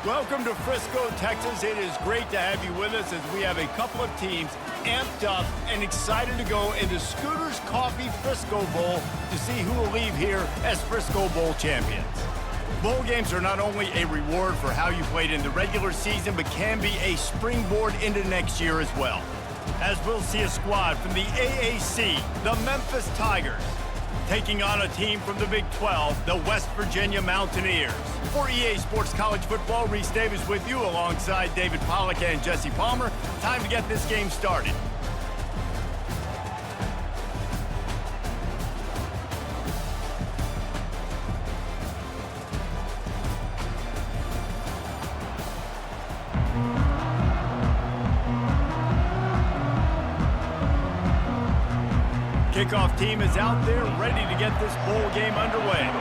Welcome to Frisco, Texas. It is great to have you with us as we have a couple of teams amped up and excited to go in the Scooters Coffee Frisco Bowl to see who will leave here as Frisco Bowl champions. Bowl games are not only a reward for how you played in the regular season, but can be a springboard into next year as well. As we'll see a squad from the AAC, the Memphis Tigers, taking on a team from the Big 12, the West Virginia Mountaineers. For EA Sports College Football, Reese Davis with you alongside David Pollack and Jesse Palmer. Time to get this game started. Kickoff team is out there ready to get this bowl game underway.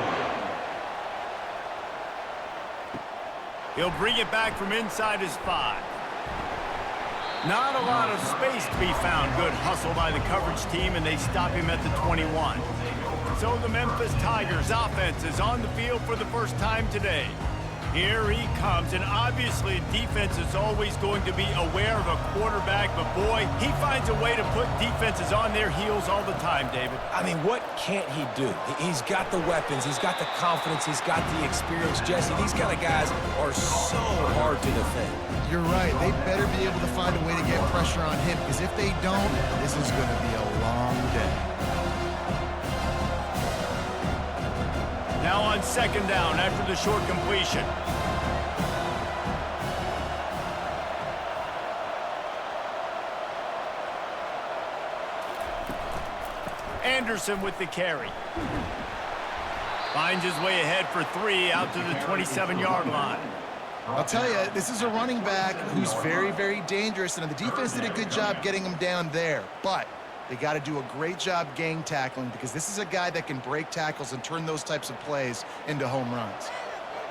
He'll bring it back from inside his 5. Not a lot of space to be found. Good hustle by the coverage team, and they stop him at the 21. So the Memphis Tigers offense is on the field for the first time today. Here he comes, and obviously defense is always going to be aware of a quarterback, but boy, he finds a way to put defenses on their heels all the time, David. I mean, what can't he do? He's got the weapons, he's got the confidence, he's got the experience. Jesse, these kind of guys are so hard to defend. You're right. They better be able to find a way to get pressure on him, because if they don't, this is going to be a long day. Now on second down after the short completion. Anderson with the carry. Finds his way ahead for 3 out to the 27-yard line. I'll tell you, this is a running back who's very, very dangerous, and the defense did a good job getting him down there. But they got to do a great job gang tackling, because this is a guy that can break tackles and turn those types of plays into home runs.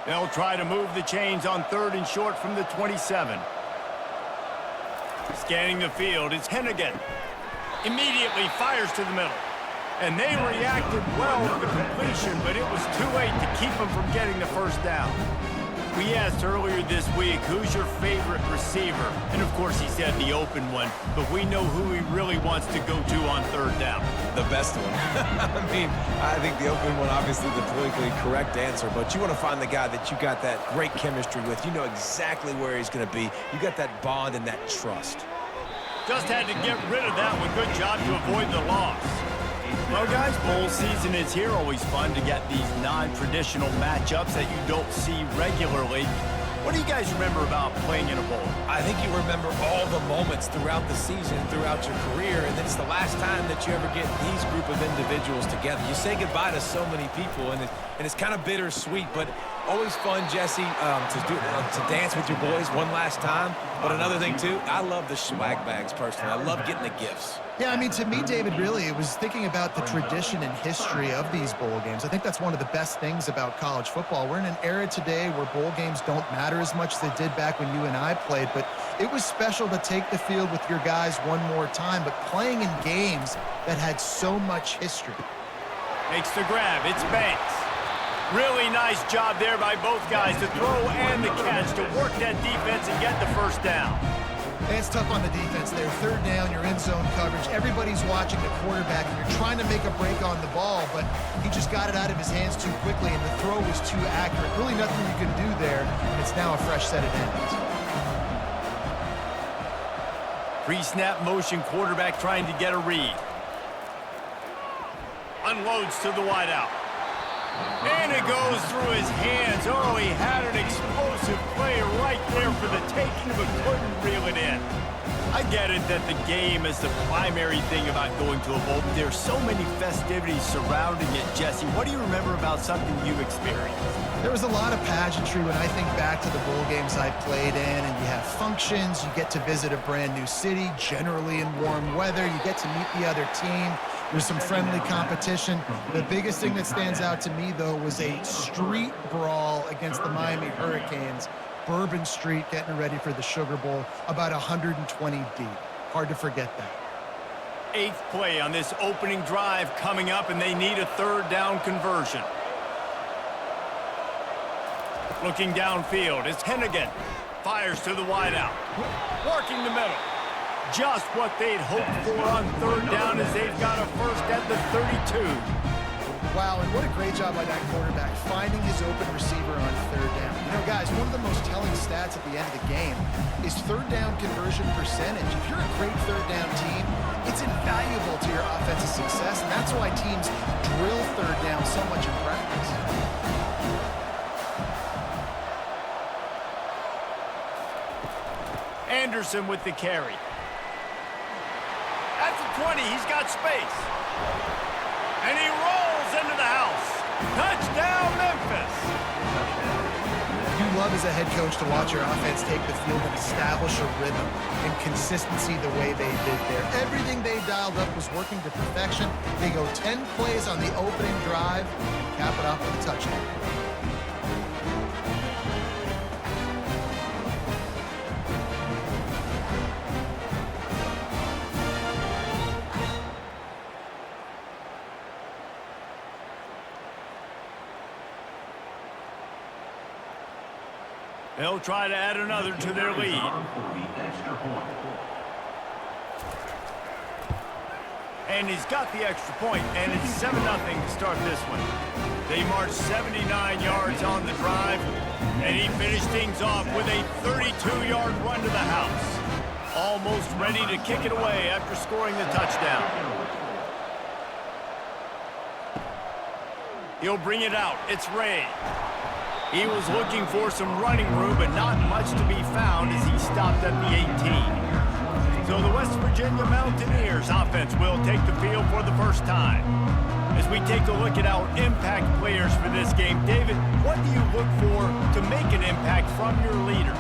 They'll try to move the chains on 3rd and short from the 27. Scanning the field, it's Hennigan. Immediately fires to the middle. And they reacted well to the completion, but it was too late to keep them from getting the first down. We asked earlier this week, who's your favorite receiver? And of course he said the open one, but we know who he really wants to go to on 3rd down. The best one. I mean, I think the open one, obviously the politically correct answer, but you want to find the guy that you got that great chemistry with. You know exactly where he's going to be. You got that bond and that trust. Just had to get rid of that one. Good job to avoid the loss. Well, guys, bowl season is here. Always fun to get these non-traditional matchups that you don't see regularly. What do you guys remember about playing in a bowl? I think you remember all the moments throughout the season, throughout your career, and then it's the last time that you ever get these group of individuals together. You say goodbye to so many people, and it's kind of bittersweet, but always fun, Jesse, to dance with your boys one last time. But another thing, too, I love the swag bags, personally. I love getting the gifts. Yeah, I mean, to me, David, really, it was thinking about the tradition and history of these bowl games. I think that's one of the best things about college football. We're in an era today where bowl games don't matter as much as they did back when you and I played, but it was special to take the field with your guys one more time, but playing in games that had so much history. Makes the grab. It's Banks. Really nice job there by both guys to throw and the catch to work that defense and get the first down. It's tough on the defense there. 3rd down, you're in zone coverage. Everybody's watching the quarterback, and you're trying to make a break on the ball, but he just got it out of his hands too quickly, and the throw was too accurate. Really nothing you can do there, and it's now a fresh set of downs. Pre-snap motion, quarterback trying to get a read. Unloads to the wideout. And it goes through his hands. Oh, he had an explosive play right there for the taking, but couldn't reel it in. I get it that the game is the primary thing about going to a bowl, but there's so many festivities surrounding it. Jesse, what do you remember about something you experienced? There was a lot of pageantry when I think back to the bowl games I played in, and you have functions, you get to visit a brand new city, generally in warm weather, you get to meet the other team. There's some friendly competition. The biggest thing that stands out to me, though, was a street brawl against the Miami Hurricanes. Bourbon Street getting ready for the Sugar Bowl, about 120 deep. Hard to forget that. 8th play on this opening drive coming up, and they need a 3rd down conversion. Looking downfield, it's Hennigan. Fires to the wideout. Working the middle. Just what they'd hoped for on third down as they've got a first at the 32. Wow, and what a great job by that quarterback finding his open receiver on third down. You know, guys, one of the most telling stats at the end of the game is third down conversion percentage. If you're a great third down team, it's invaluable to your offensive success, and that's why teams drill third down so much in practice. Anderson with the carry. At the 20, he's got space. And he rolls into the house. Touchdown, Memphis. You love as a head coach to watch your offense take the field and establish a rhythm and consistency the way they did there. Everything they dialed up was working to perfection. They go 10 plays on the opening drive and cap it off with a touchdown. They'll try to add another to their lead. And he's got the extra point, and it's 7-0 to start this one. They marched 79 yards on the drive, and he finished things off with a 32-yard run to the house. Almost ready to kick it away after scoring the touchdown. He'll bring it out. It's Ray. He was looking for some running room, but not much to be found as he stopped at the 18. So the West Virginia Mountaineers offense will take the field for the first time. As we take a look at our impact players for this game, David, what do you look for to make an impact from your leaders?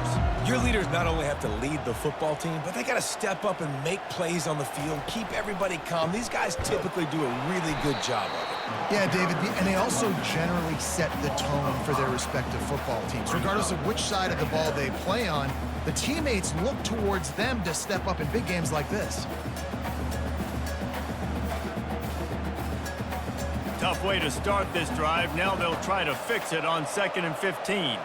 Your leaders not only have to lead the football team, but they got to step up and make plays on the field, keep everybody calm. These guys typically do a really good job of it. Yeah, David, and they also generally set the tone for their respective football teams. Regardless of which side of the ball they play on, the teammates look towards them to step up in big games like this. Tough way to start this drive. Now they'll try to fix it on 2nd and 15.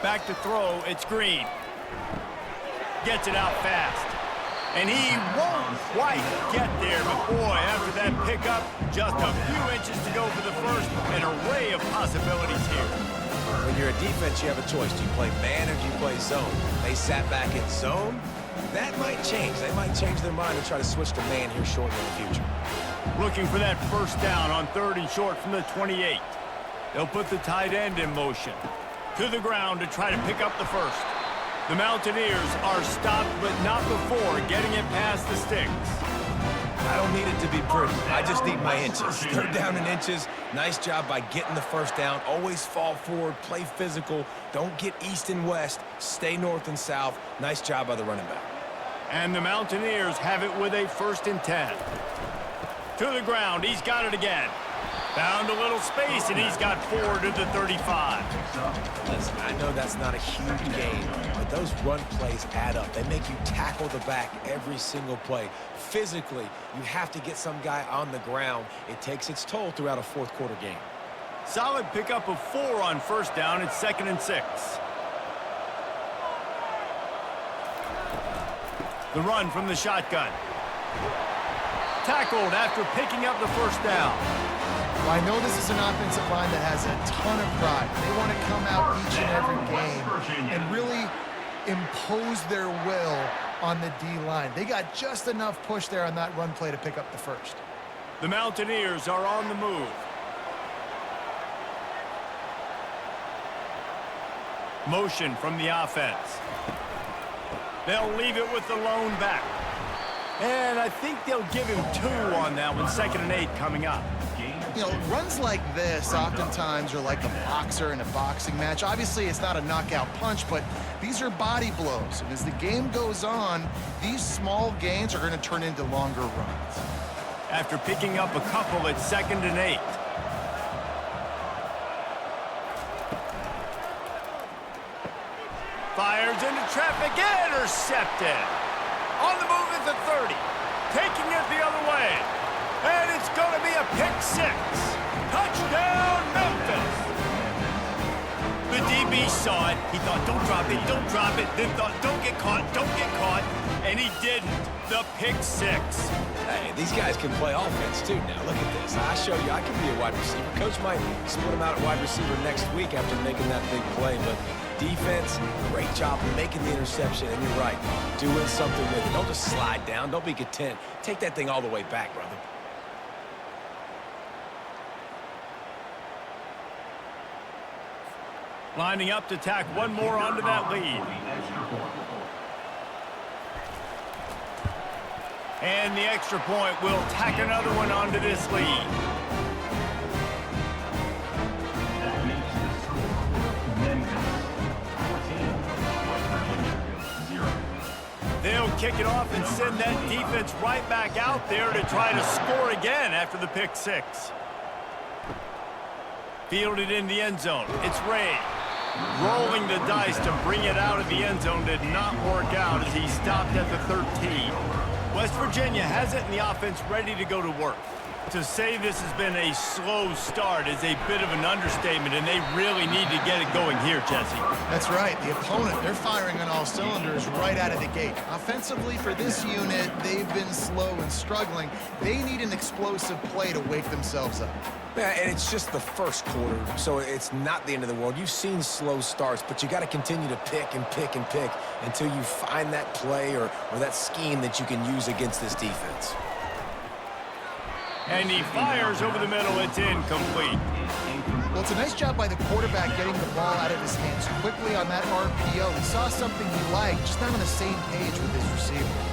Back to throw, it's Green. Gets it out fast. And he won't quite get there, but boy, after that pickup, just a few inches to go for the first, an array of possibilities here. When you're a defense, you have a choice. Do you play man or do you play zone? They sat back in zone. That might change. They might change their mind and try to switch to man here shortly in the future. Looking for that first down on 3rd and short from the 28. They'll put the tight end in motion. To the ground to try to pick up the first. The Mountaineers are stopped, but not before getting it past the sticks. I don't need it to be pretty. I just need my inches. They're down in inches. Nice job by getting the first down. Always fall forward, play physical. Don't get east and west. Stay north and south. Nice job by the running back. And the Mountaineers have it with a 1st and 10. To the ground, he's got it again. Found a little space, and he's got 4 to the 35. Listen, I know that's not a huge gain, but those run plays add up. They make you tackle the back every single play. Physically, you have to get some guy on the ground. It takes its toll throughout a 4th quarter game. Solid pickup of 4 on 1st down. It's 2nd and 6. The run from the shotgun. Tackled after picking up the first down. Well, I know this is an offensive line that has a ton of pride. They want to come out each and every game and really impose their will on the D-line. They got just enough push there on that run play to pick up the first. The Mountaineers are on the move. Motion from the offense. They'll leave it with the lone back. And I think they'll give him 2 on that one. 2nd and 8 coming up. You know, runs like this oftentimes are like a boxer in a boxing match. Obviously, it's not a knockout punch, but these are body blows. And as the game goes on, these small gains are going to turn into longer runs. After picking up a couple, it's 2nd and 8. Fires into traffic, intercepted. On the move at the 30. Taking it the other way. And it's going to be a pick 6. Touchdown, Memphis. DB saw it. He thought, don't drop it, don't drop it. Then thought, don't get caught, don't get caught. And he didn't. The pick six. Hey, these guys can play offense too now. Look at this. I show you I can be a wide receiver. Coach might split him out at wide receiver next week after making that big play. But defense, great job making the interception. And you're right, doing something with it. Don't just slide down. Don't be content. Take that thing all the way back, brother. Lining up to tack one more onto that lead. And the extra point will tack another one onto this lead. They'll kick it off and send that defense right back out there to try to score again after the pick six. Fielded in the end zone. It's Ray. Rolling the dice to bring it out of the end zone did not work out as he stopped at the 13. West Virginia has it in the offense ready to go to work. To say this has been a slow start is a bit of an understatement, and they really need to get it going here, Jesse. That's right. The opponent, they're firing on all cylinders right out of the gate. Offensively, for this unit, they've been slow and struggling. They need an explosive play to wake themselves up. Yeah, and it's just the first quarter, so it's not the end of the world. You've seen slow starts, but you got to continue to pick and pick and pick until you find that play or that scheme that you can use against this defense. And he fires over the middle. It's incomplete. Well, it's a nice job by the quarterback getting the ball out of his hands quickly on that RPO. He saw something he liked, just not on the same page with his receiver.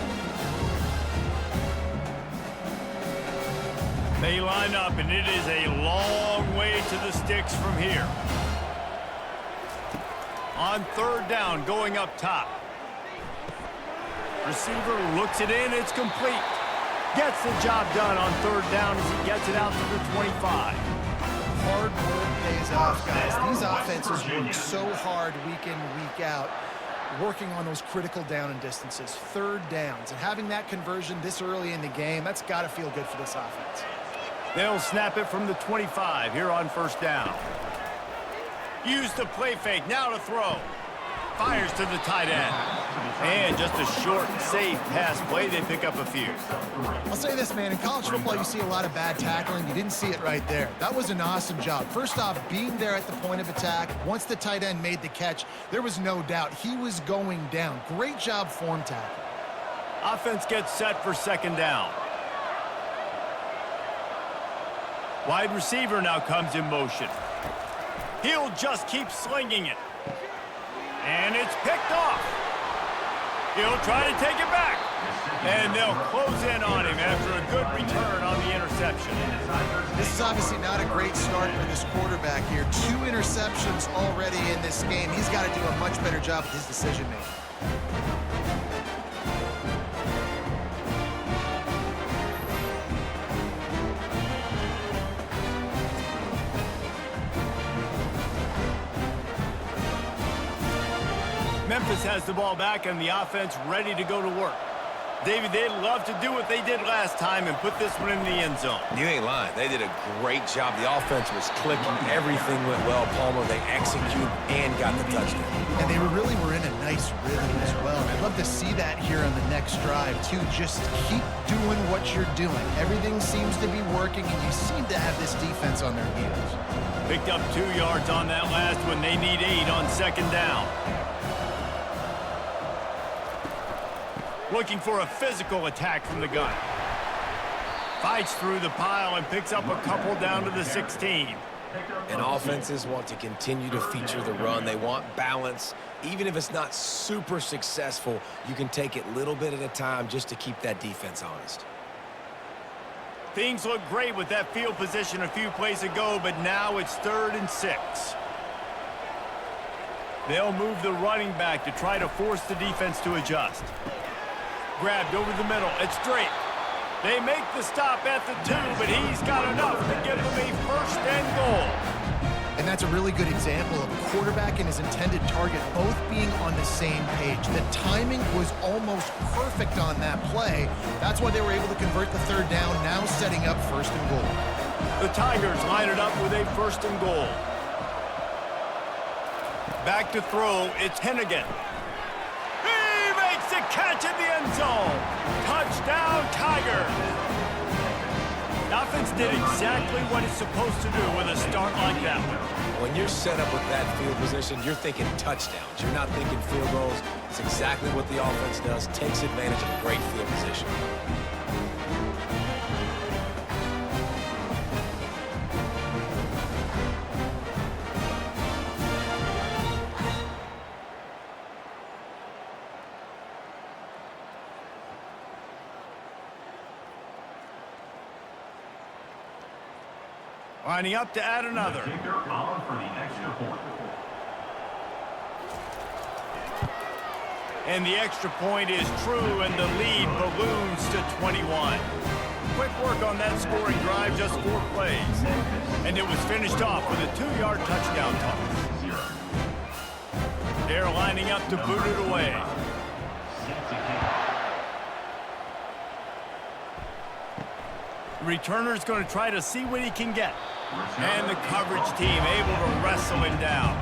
They line up, and it is a long way to the sticks from here. On third down, going up top. Receiver looks it in. It's complete. Gets the job done on third down as he gets it out to the 25. Hard work pays off, guys. These offenses work so hard week in, week out, working on those critical down and distances, third downs. And having that conversion this early in the game, that's got to feel good for this offense. They'll snap it from the 25 here on first down. Use the play fake, now to throw. Fires to the tight end. And just a short, safe pass play. They pick up a few. I'll say this, man. In college football, you see a lot of bad tackling. You didn't see it right there. That was an awesome job. First off, being there at the point of attack. Once the tight end made the catch, there was no doubt he was going down. Great job form tackle. Offense gets set for second down. Wide receiver now comes in motion. He'll just keep slinging it. And it's picked off. He'll try to take it back. And they'll close in on him after a good return on the interception. This is obviously not a great start for this quarterback here. 2 interceptions already in this game. He's got to do a much better job with his decision-making. Memphis has the ball back and the offense ready to go to work. David, they'd love to do what they did last time and put this one in the end zone. You ain't lying. They did a great job. The offense was clicking. Everything went well. Palmer, they executed and got the touchdown. And they really were in a nice rhythm as well. And I'd love to see that here on the next drive, too. Just keep doing what you're doing. Everything seems to be working, and you seem to have this defense on their heels. Picked up 2 yards on that last one. They need 8 on second down. Looking for a physical attack from the gun. Fights through the pile and picks up a couple down to the 16. And offenses want to continue to feature the run. They want balance. Even if it's not super successful, you can take it little bit at a time just to keep that defense honest. Things look great with that field position a few plays ago, but now it's 3rd and 6. They'll move the running back to try to force the defense to adjust. Grabbed over the middle. It's Drake. They make the stop at the 2, but he's got enough to give them a 1st and goal. And that's a really good example of a quarterback and his intended target both being on the same page. The timing was almost perfect on that play. That's why they were able to convert the 3rd down, now setting up 1st and goal. The Tigers line it up with a 1st and goal. Back to throw, it's Hennigan. He makes the catch in the end zone. Touchdown, Tigers. The offense did exactly what it's supposed to do with a start like that one. When you're set up with that field position, you're thinking touchdowns. You're not thinking field goals. It's exactly what the offense does. Takes advantage of a great field position. Lining up to add another. And the extra point is true, and the lead balloons to 21. Quick work on that scoring drive, just 4 plays. And it was finished off with a 2-yard touchdown toss. They're lining up to boot it away. The returner's going to try to see what he can get. And the coverage team able to wrestle him down.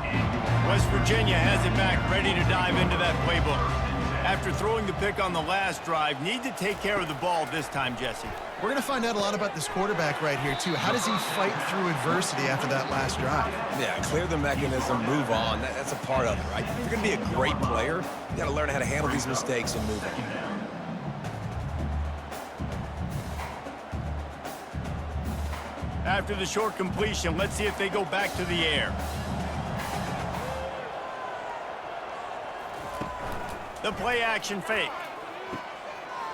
West Virginia has it back, ready to dive into that playbook. After throwing the pick on the last drive, need to take care of the ball this time, Jesse. We're going to find out a lot about this quarterback right here, too. How does he fight through adversity after that last drive? Yeah, clear the mechanism, move on. That's a part of it, right? If you're going to be a great player, you got to learn how to handle these mistakes and move on. After the short completion, let's see if they go back to the air. The play action fake.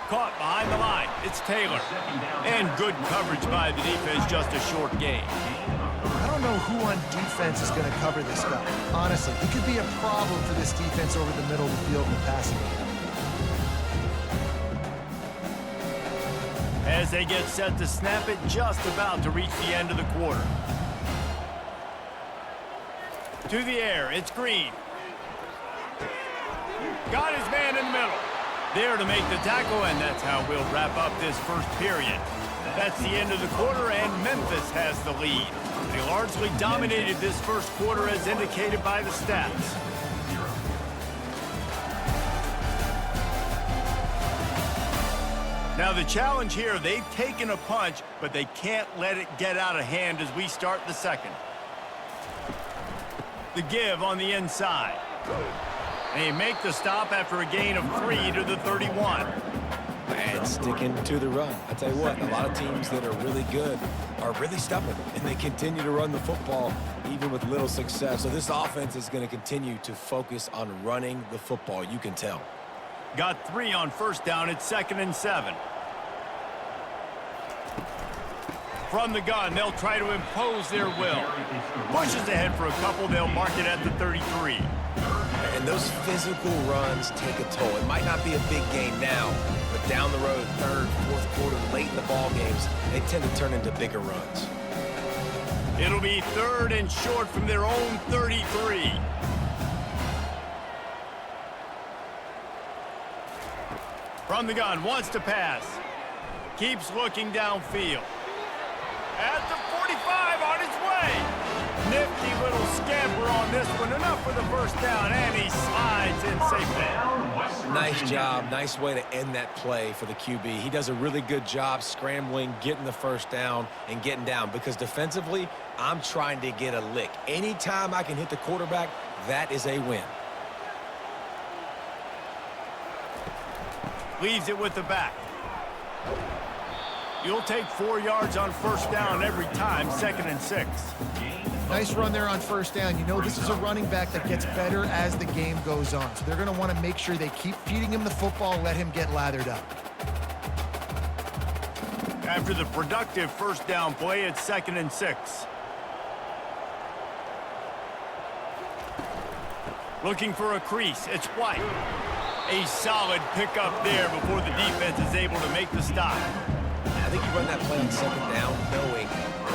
Caught behind the line. It's Taylor. And good coverage by the defense, just a short gain. I don't know who on defense is going to cover this guy. Honestly, he could be a problem for this defense over the middle of the field in the passing game. As they get set to snap it, just about to reach the end of the quarter. To the air, it's Green. Got his man in the middle. There to make the tackle, and that's how we'll wrap up this first period. That's the end of the quarter, and Memphis has the lead. They largely dominated this first quarter as indicated by the stats. Now the challenge here, they've taken a punch, but they can't let it get out of hand as we start the second. The give on the inside. They make the stop after a gain of 3 to the 31. And sticking to the run. I tell you what, a lot of teams that are really good are really stubborn, and they continue to run the football even with little success. So this offense is going to continue to focus on running the football, you can tell. Got 3 on first down. It's 2nd and 7. From the gun, they'll try to impose their will. Pushes ahead for a couple. They'll mark it at the 33. And those physical runs take a toll. It might not be a big gain now, but down the road, 3rd, 4th quarter, late in the ball games, they tend to turn into bigger runs. It'll be 3rd and short from their own 33. From the gun, wants to pass. Keeps looking downfield. At the 45, on his way. Nifty little scamper on this one. Enough for the first down, and he slides in safely. Nice job. Nice way to end that play for the QB. He does a really good job scrambling, getting the first down, and getting down. Because defensively, I'm trying to get a lick. Anytime I can hit the quarterback, that is a win. Leaves it with the back. You'll take 4 yards on first down every time, 2nd and 6. Nice run there on first down. You know, this is a running back that gets better as the game goes on. So they're going to want to make sure they keep feeding him the football, let him get lathered up. After the productive first down play, it's 2nd and 6. Looking for a crease. It's White. A solid pickup there before the defense is able to make the stop. I think you run that play on 2nd down knowing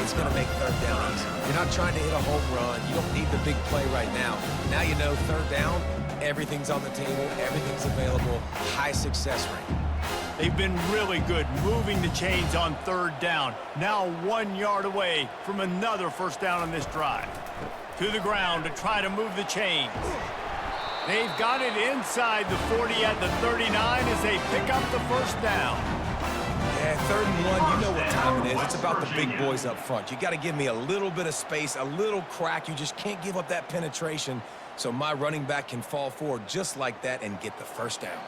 it's going to make 3rd down easy. You're not trying to hit a home run. You don't need the big play right now. Now you know 3rd down, everything's on the table, everything's available, high success rate. They've been really good moving the chains on 3rd down. Now 1 yard away from another first down on this drive. To the ground to try to move the chains. They've got it inside the 40 at the 39 as they pick up the first down. Yeah, 3rd and 1, you know what time it is. It's about the big boys up front. You got to give me a little bit of space, a little crack. You just can't give up that penetration so my running back can fall forward just like that and get the first down.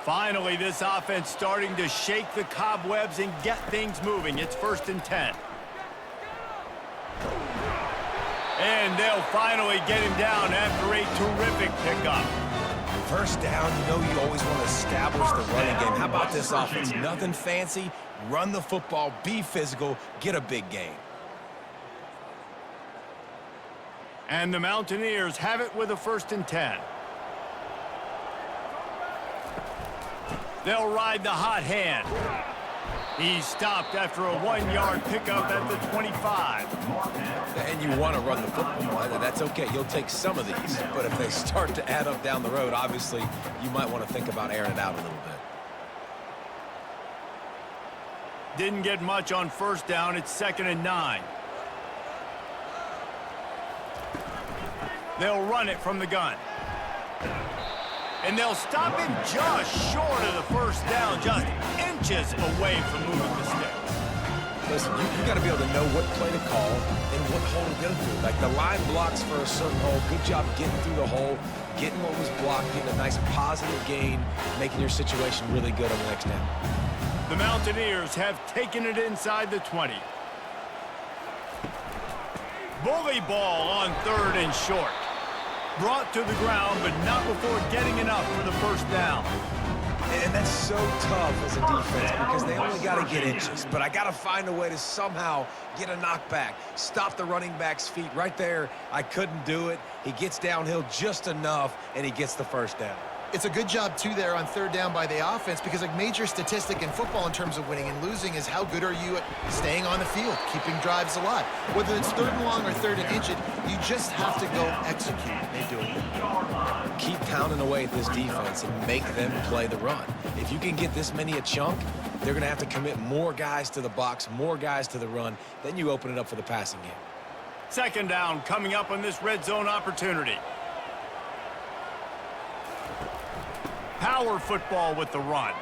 Finally, this offense starting to shake the cobwebs and get things moving. It's 1st and 10. And they'll finally get him down after a terrific pickup. First down, you know you always want to establish the running game. How about this offense? Nothing fancy. Run the football, be physical, get a big gain. And the Mountaineers have it with a 1st and 10. They'll ride the hot hand. He's stopped after a 1-yard pickup at the 25. And you want to run the football. That's okay. You'll take some of these. But if they start to add up down the road, obviously, you might want to think about airing it out a little bit. Didn't get much on 1st down. It's 2nd and 9. They'll run it from the gun. And they'll stop him just short of the 1st down, just inches away from moving the sticks. Listen, you got to be able to know what play to call and what hole to go through. Like the line blocks for a certain hole. Good job getting through the hole, getting what was blocked, getting a nice positive gain, making your situation really good on the next down. The Mountaineers have taken it inside the 20. Bully ball on 3rd and short. Brought to the ground, but not before getting enough for the 1st down. And that's so tough as a defense because they only got to get inches. But I got to find a way to somehow get a knockback, stop the running back's feet right there. I couldn't do it. He gets downhill just enough, and he gets the 1st down. It's a good job, too, there on 3rd down by the offense because a major statistic in football in terms of winning and losing is how good are you at staying on the field, keeping drives alive. Whether it's 3rd and long or 3rd and inch, you just have to go execute. They do it. Keep pounding away at this defense and make them play the run. If you can get this many a chunk, they're going to have to commit more guys to the box, more guys to the run. Then you open it up for the passing game. 2nd down coming up on this red zone opportunity. Power football with the run.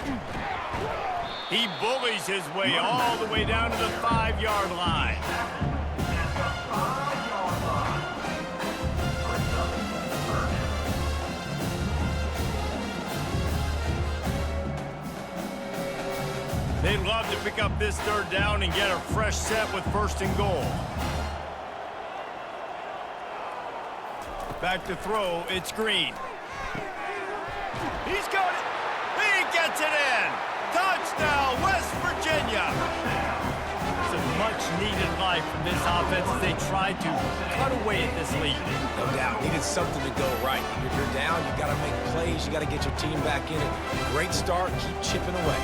He bullies his way all the way down to the 5-yard line. They'd love to pick up this 3rd down and get a fresh set with 1st and goal. Back to throw, it's Green. He's got it. He gets it in. Touchdown, West Virginia. Some much-needed life from this offense as they tried to cut away at this lead. No doubt. Needed something to go right. If you're down, you got to make plays. You got to get your team back in it. Great start. Keep chipping away.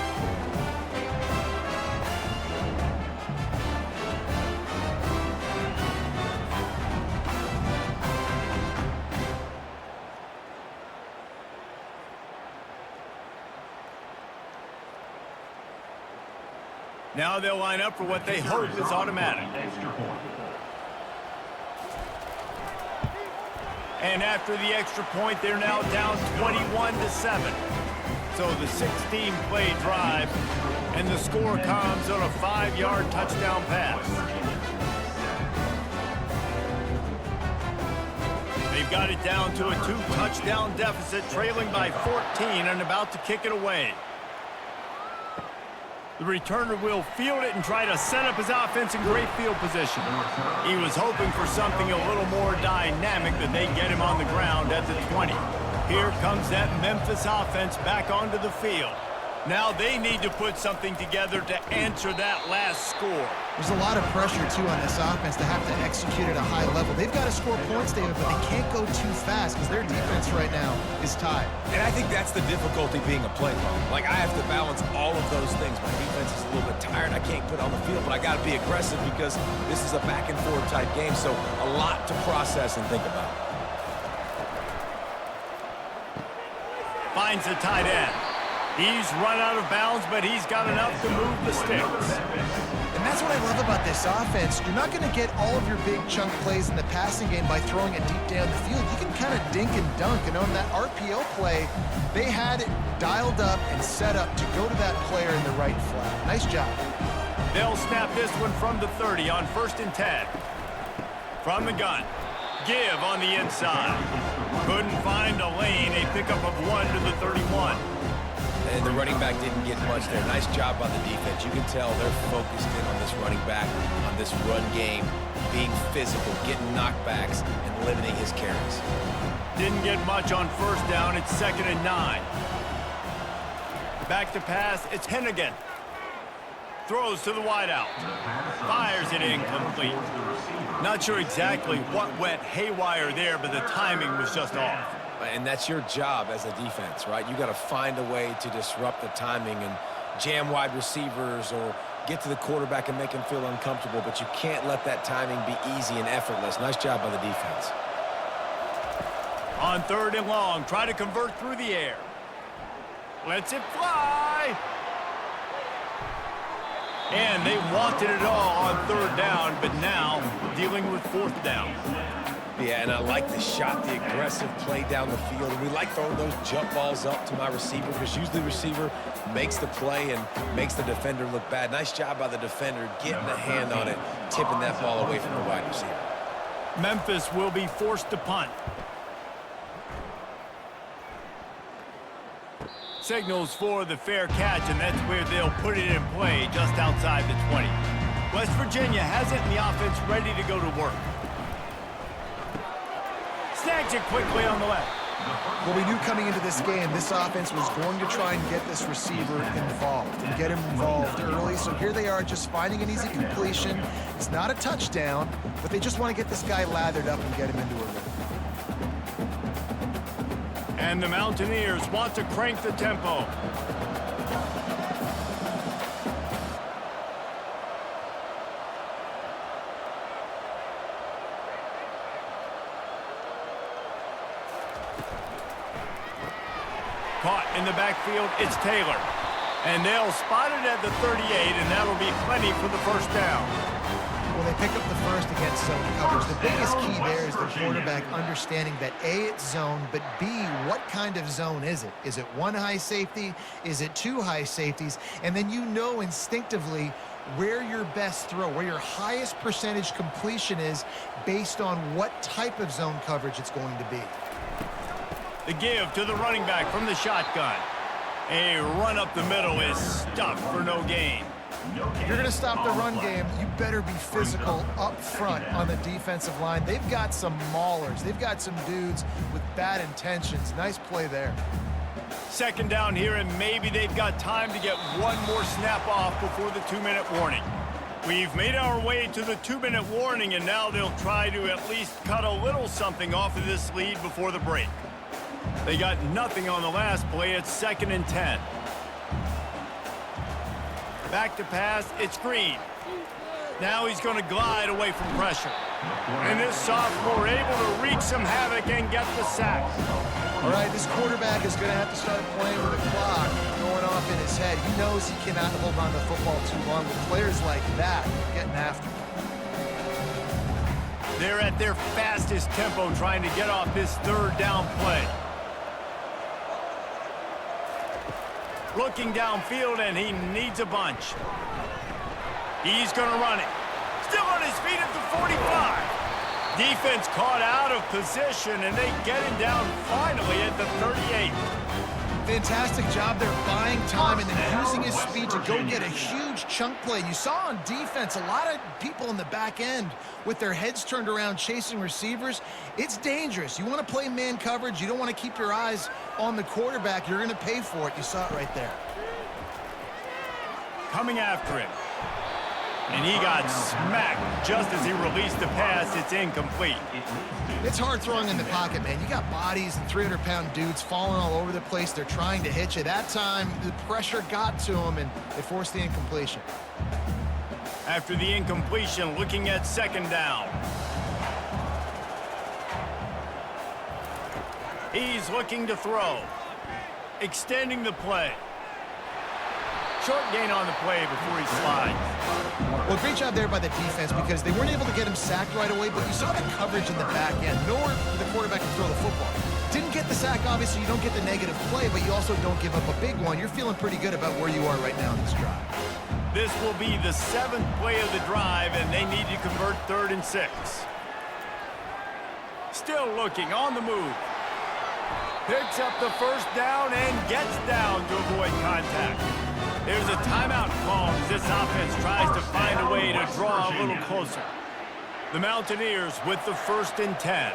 Now they'll line up for what they hope is automatic. And after the extra point, they're now down 21-7. So the 16-play drive, and the score comes on a 5-yard touchdown pass. They've got it down to a 2-touchdown deficit, trailing by 14 and about to kick it away. The returner will field it and try to set up his offense in great field position. He was hoping for something a little more dynamic that they get him on the ground at the 20. Here comes that Memphis offense back onto the field. Now they need to put something together to answer that last score. There's a lot of pressure, too, on this offense to have to execute at a high level. They've got to score points, David, but they can't go too fast because their defense right now is tied. And I think that's the difficulty being a play caller. Like, I have to balance all of those things. My defense is a little bit tired. I can't put on the field, but I got to be aggressive because this is a back-and-forth type game, so a lot to process and think about. Finds the tight end. He's run out of bounds, but he's got enough to move the sticks. And that's what I I love about this offense, you're not going to get all of your big chunk plays in the passing game by throwing it deep down the field. You can kind of dink and dunk, and on that RPO play, they had it dialed up and set up to go to that player in the right flat. Nice job. They'll snap this one from the 30 on 1st and 10. From the gun. Give on the inside. Couldn't find a lane. A pickup of 1 to the 31. And the running back didn't get much there. Nice job by the defense. You can tell they're focused in on this running back, on this run game, being physical, getting knockbacks, and limiting his carries. Didn't get much on 1st down. It's 2nd and 9. Back to pass. It's Hennigan. Throws to the wideout. Fires it incomplete. Not sure exactly what went haywire there, but the timing was just off. And that's your job as a defense, right? You got to find a way to disrupt the timing and jam wide receivers or get to the quarterback and make him feel uncomfortable, but you can't let that timing be easy and effortless. Nice job by the defense. On 3rd and long, try to convert through the air. Lets it fly. And they wanted it all on 3rd down, but now dealing with 4th down. Yeah, and I like the shot, the aggressive play down the field. And we like throwing those jump balls up to my receiver because usually the receiver makes the play and makes the defender look bad. Nice job by the defender getting a hand on it, tipping that ball away from the wide receiver. Memphis will be forced to punt. Signals for the fair catch, and that's where they'll put it in play just outside the 20. West Virginia has it in the offense ready to go to work. Snags it quickly on the left. Well, we knew coming into this game, this offense was going to try and get this receiver involved and get him involved early. So here they are just finding an easy completion. It's not a touchdown, but they just want to get this guy lathered up and get him into a rhythm. And the Mountaineers want to crank the tempo. Caught in the backfield, it's Taylor. And they'll spot it at the 38, and that'll be plenty for the 1st down. Well, they pick up the 1st against zone coverage. The biggest key there is the quarterback understanding that A, it's zone, but B, what kind of zone is it? Is it 1 high safety? Is it 2 high safeties? And then you know instinctively where your best throw, where your highest percentage completion is based on what type of zone coverage it's going to be. The give to the running back from the shotgun. A run up the middle is stuffed for no gain. If you're going to stop the run game, you better be physical up front on the defensive line. They've got some maulers. They've got some dudes with bad intentions. Nice play there. 2nd down here, and maybe they've got time to get one more snap off before the 2-minute warning. We've made our way to the 2-minute warning, and now they'll try to at least cut a little something off of this lead before the break. They got nothing on the last play. It's 2nd and 10. Back to pass, it's Green. Now he's going to glide away from pressure. And this sophomore able to wreak some havoc and get the sack. All right, this quarterback is going to have to start playing with a clock going off in his head. He knows he cannot hold on to the football too long with players like that getting after him. They're at their fastest tempo trying to get off this 3rd down play. Looking downfield, and he needs a bunch. He's going to run it. Still on his feet at the 45. Defense caught out of position, and they get him down finally at the 38. Fantastic job there buying time and then using his speed to go get a huge chunk play. You saw on defense a lot of people in the back end with their heads turned around chasing receivers. It's dangerous. You want to play man coverage. You don't want to keep your eyes on the quarterback. You're going to pay for it. You saw it right there. Coming after him. And he got smacked just as he released the pass. It's incomplete. It's hard throwing in the pocket, man. You got bodies and 300-pound dudes falling all over the place. They're trying to hit you. That time, the pressure got to him, and they forced the incompletion. After the incompletion, looking at 2nd down. He's looking to throw. Extending the play. short gain on the play before he slides. Well, great job there by the defense because they weren't able to get him sacked right away, but you saw the coverage in the back end. Nowhere for the quarterback to throw the football. Didn't get the sack, obviously. You don't get the negative play, but you also don't give up a big one. You're feeling pretty good about where you are right now in this drive. This will be the 7th play of the drive, and they need to convert 3rd and 6. Still looking on the move. Picks up the first down and gets down to avoid contact. There's a timeout call as this offense tries to find a way to draw a little closer. The Mountaineers with the 1st and 10.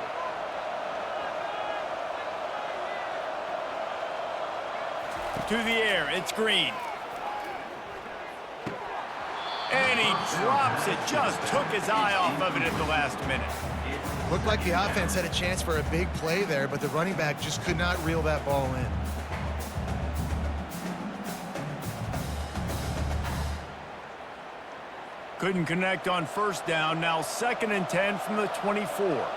To the air, it's Green. And he drops it, just took his eye off of it at the last minute. Looked like the offense had a chance for a big play there, but the running back just could not reel that ball in. Couldn't connect on 1st down, now 2nd and 10 from the 24.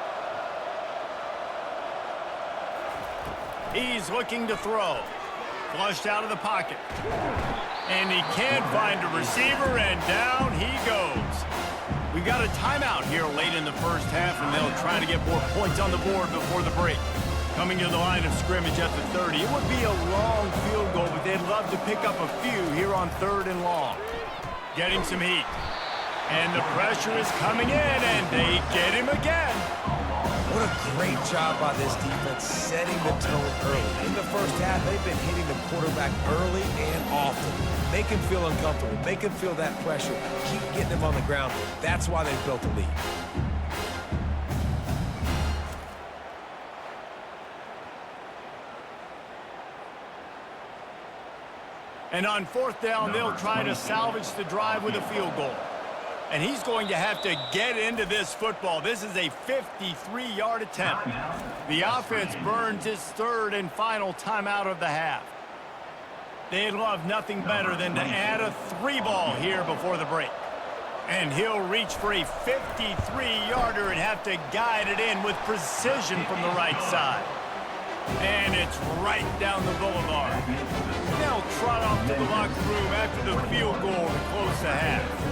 He's looking to throw. Flushed out of the pocket. And he can't find a receiver, and down he goes. We got a timeout here late in the first half, and they'll try to get more points on the board before the break. Coming to the line of scrimmage at the 30. It would be a long field goal, but they'd love to pick up a few here on 3rd and long. Getting some heat. And the pressure is coming in, and they get him again. What a great job by this defense setting the tone early. In the first half, they've been hitting the quarterback early and often. Make him feel uncomfortable. Make him feel that pressure. Keep getting him on the ground. That's why they've built a lead. And on 4th down, they'll try to salvage the drive with a field goal. And he's going to have to get into this football. This is a 53-yard attempt. The offense burns its 3rd and final timeout of the half. They'd love nothing better than to add a 3-ball here before the break. And he'll reach for a 53-yarder and have to guide it in with precision from the right side. And it's right down the boulevard. They'll trot off to the locker room after the field goal to close the half.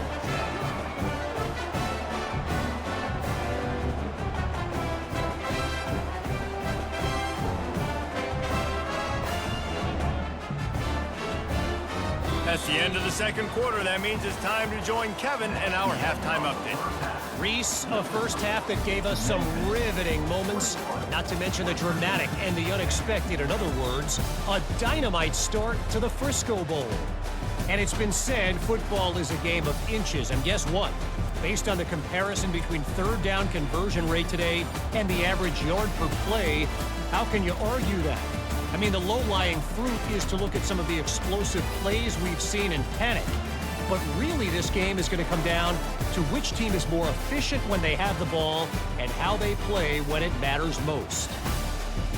That's the end of the 2nd quarter. That means it's time to join Kevin and our halftime update. Reese, a first half that gave us some riveting moments, not to mention the dramatic and the unexpected. In other words, a dynamite start to the Frisco Bowl. And it's been said football is a game of inches. And guess what? Based on the comparison between 3rd down conversion rate today and the average yard per play, how can you argue that? I mean, the low-lying fruit is to look at some of the explosive plays we've seen and panic. But really, this game is going to come down to which team is more efficient when they have the ball and how they play when it matters most.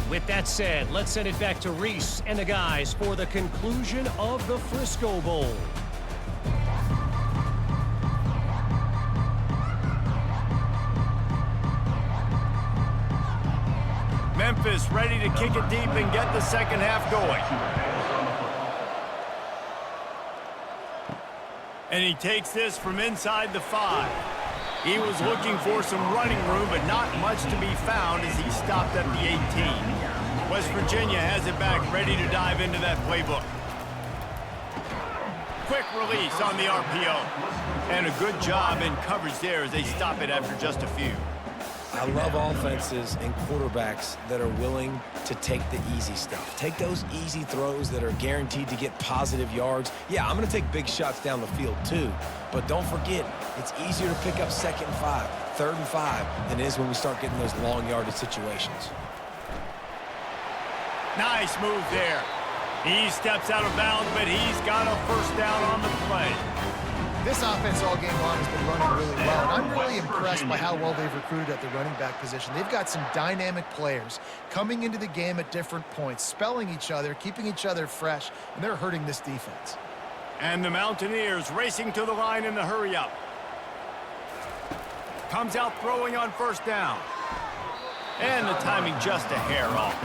With that said, let's send it back to Reese and the guys for the conclusion of the Frisco Bowl. Memphis ready to kick it deep and get the 2nd half going. And he takes this from inside the 5. He was looking for some running room, but not much to be found as he stopped at the 18. West Virginia has it back, ready to dive into that playbook. Quick release on the RPO. And a good job in coverage there as they stop it after just a few. I love offenses and quarterbacks that are willing to take the easy stuff. Take those easy throws that are guaranteed to get positive yards. Yeah, I'm going to take big shots down the field too. But don't forget, it's easier to pick up 2nd and 5, 3rd and 5 than it is when we start getting those long yardage situations. Nice move there. He steps out of bounds, but he's got a 1st down on the play. This offense all game long has been running really well, and I'm really impressed by how well they've recruited at the running back position. They've got some dynamic players coming into the game at different points, spelling each other, keeping each other fresh, and they're hurting this defense. And the Mountaineers racing to the line in the hurry-up. Comes out throwing on 1st down. And the timing just a hair off.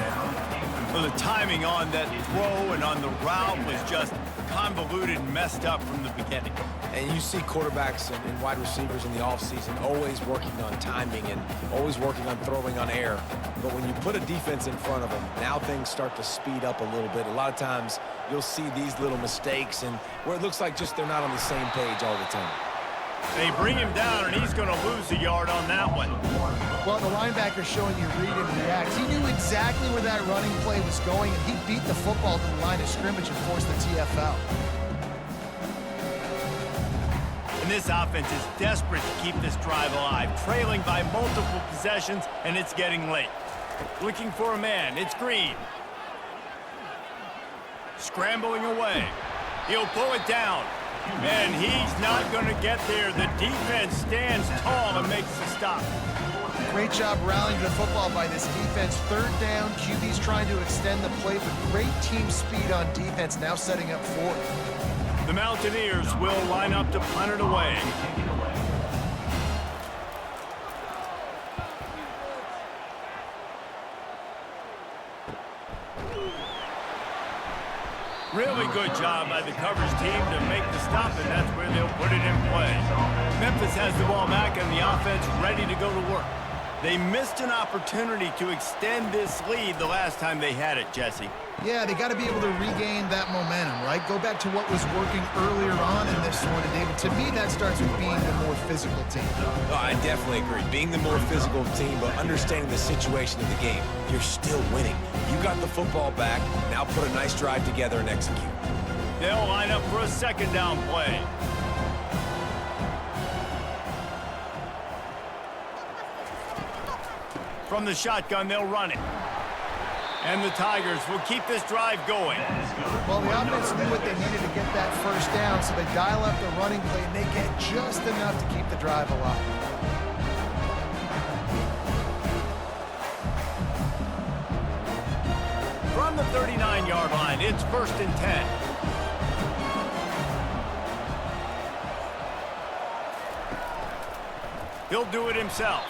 So the timing on that throw and on the route was just convoluted and messed up from the beginning. And you see quarterbacks and wide receivers in the offseason always working on timing and always working on throwing on air. But when you put a defense in front of them, now things start to speed up a little bit. A lot of times you'll see these little mistakes and where it looks like just they're not on the same page all the time. They bring him down, and he's going to lose a yard on that one. Well, the linebacker's showing you read and react. He knew exactly where that running play was going, and he beat the football to the line of scrimmage and forced the TFL. And this offense is desperate to keep this drive alive, trailing by multiple possessions, and it's getting late. Looking for a man. It's Green. Scrambling away. He'll pull it down. And he's not going to get there. The defense stands tall and makes the stop. Great job rallying to the football by this defense. Third down, QB's trying to extend the play, but great team speed on defense, now setting up fourth. The Mountaineers will line up to punt it away. Really good job by the coverage team to make the stop, and that's where they'll put it in play. Memphis has the ball back and the offense ready to go to work. They missed an opportunity to extend this lead the last time they had it, Jesse. Yeah, they got to be able to regain that momentum, right? Go back to what was working earlier on in this one, and David, to me, that starts with being the more physical team. Oh, I definitely agree. Being the more physical team, but understanding the situation of the game. You're still winning. You got the football back. Now put a nice drive together and execute. They'll line up for a second down play. From the shotgun, they'll run it. And the Tigers will keep this drive going. Well, the offense knew what they needed to get that first down, so they dial up the running play, and they get just enough to keep the drive alive. From the 39-yard line, it's 1st and 10. He'll do it himself.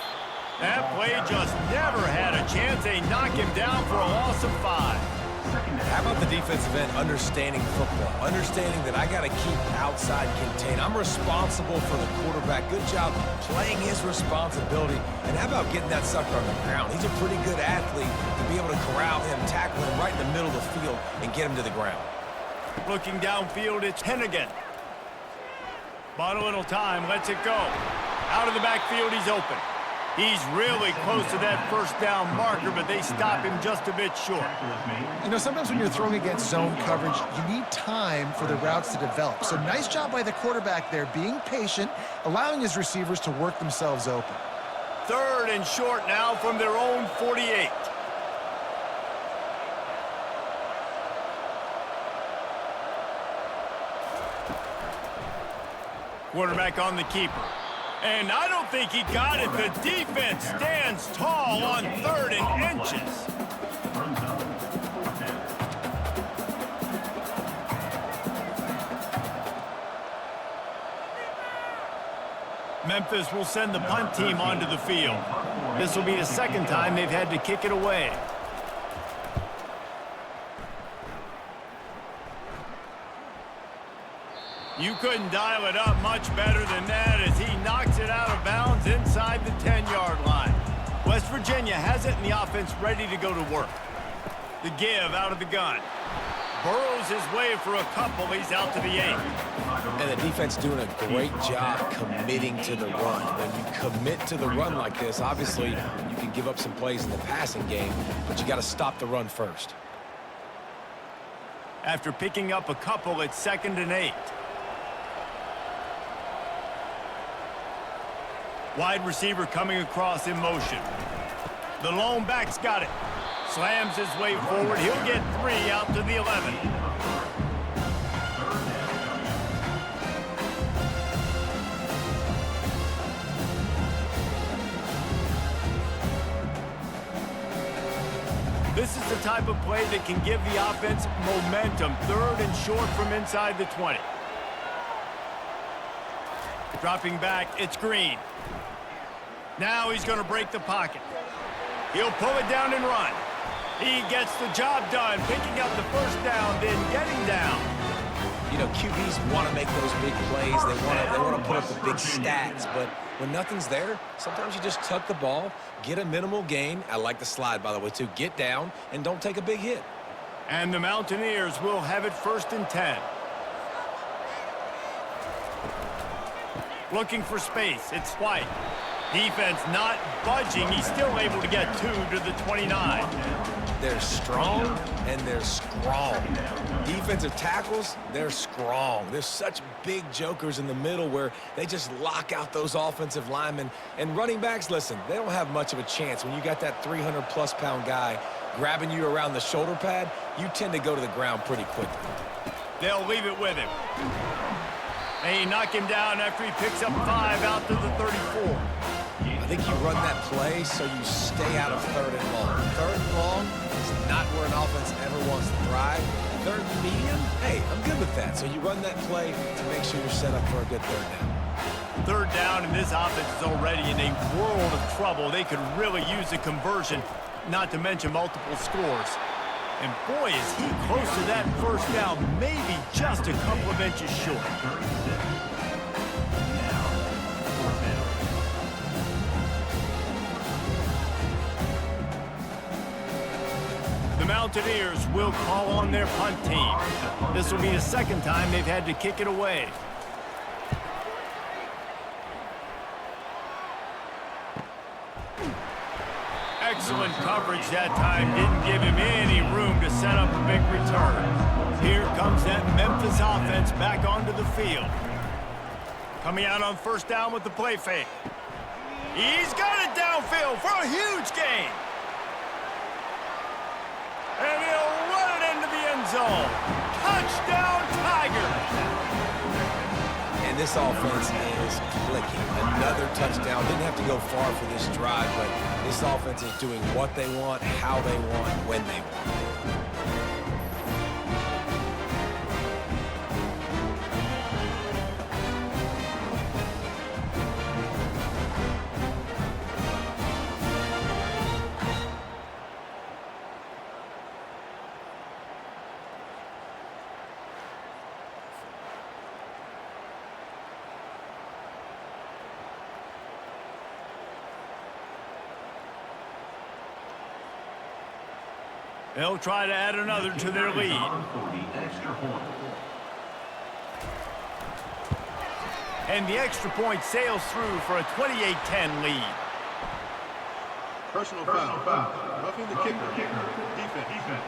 That play just never had a chance. They knock him down for a loss of 5. How about the defensive end understanding football? Understanding that I got to keep outside contain. I'm responsible for the quarterback. Good job playing his responsibility. And how about getting that sucker on the ground? He's a pretty good athlete to be able to corral him, tackle him right in the middle of the field, and get him to the ground. Looking downfield, it's Hennigan. Bought a little time, lets it go. Out of the backfield, he's open. He's really close to that first down marker, but they stop him just a bit short. You know, sometimes when you're throwing against zone coverage, you need time for the routes to develop. So nice job by the quarterback there, being patient, allowing his receivers to work themselves open. 3rd and short now from their own 48. Quarterback on the keeper. And I don't think he got it. The defense stands tall on 3rd and inches. Memphis will send the punt team onto the field. This will be the second time they've had to kick it away. You couldn't dial it up much better than that as he knocks it out of bounds inside the 10-yard line. West Virginia has it, and the offense ready to go to work. The give out of the gun. Burrows his way for a couple. He's out to the 8. And the defense doing a great job committing to the run. When you commit to the run like this, obviously you can give up some plays in the passing game, but you got to stop the run first. After picking up a couple, it's 2nd and 8. Wide receiver coming across in motion. The lone back's got it. Slams his way forward. He'll get 3 out to the 11. This is the type of play that can give the offense momentum. 3rd and short from inside the 20. Dropping back, it's Green. Now he's going to break the pocket. He'll pull it down and run. He gets the job done, picking up the first down, then getting down. You know, QBs want to make those big plays. They want to put up the big stats. But when nothing's there, sometimes you just tuck the ball, get a minimal gain. I like the slide, by the way, too. Get down and don't take a big hit. And the Mountaineers will have it 1st and 10. Looking for space. It's White. Defense not budging. He's still able to get 2 to the 29. They're strong and they're strong. Defensive tackles, they're strong. There's such big jokers in the middle where they just lock out those offensive linemen. And running backs, listen, they don't have much of a chance. When you got that 300-plus pound guy grabbing you around the shoulder pad, you tend to go to the ground pretty quickly. They'll leave it with him. They knock him down after he picks up 5 out to the 34. I think you run that play so you stay out of 3rd and long. 3rd and long is not where an offense ever wants to thrive. 3rd and medium, hey, I'm good with that. So you run that play to make sure you're set up for a good 3rd down. 3rd down, and this offense is already in a world of trouble. They could really use a conversion, not to mention multiple scores. And boy, is he close to that 1st down, maybe just a couple of inches short. The Mountaineers will call on their punt team. This will be the 2nd time they've had to kick it away. Excellent coverage that time. Didn't give him any room to set up a big return. Here comes that Memphis offense back onto the field. Coming out on 1st down with the play fake. He's got it downfield for a huge gain. And he'll run it into the end zone. Touchdown, Tigers! And this offense is clicking. Another touchdown. Didn't have to go far for this drive, but this offense is doing what they want, how they want, when they want. They'll try to add another to their lead. And the extra point sails through for a 28-10 lead. Personal foul. Roughing the kicker. Defense.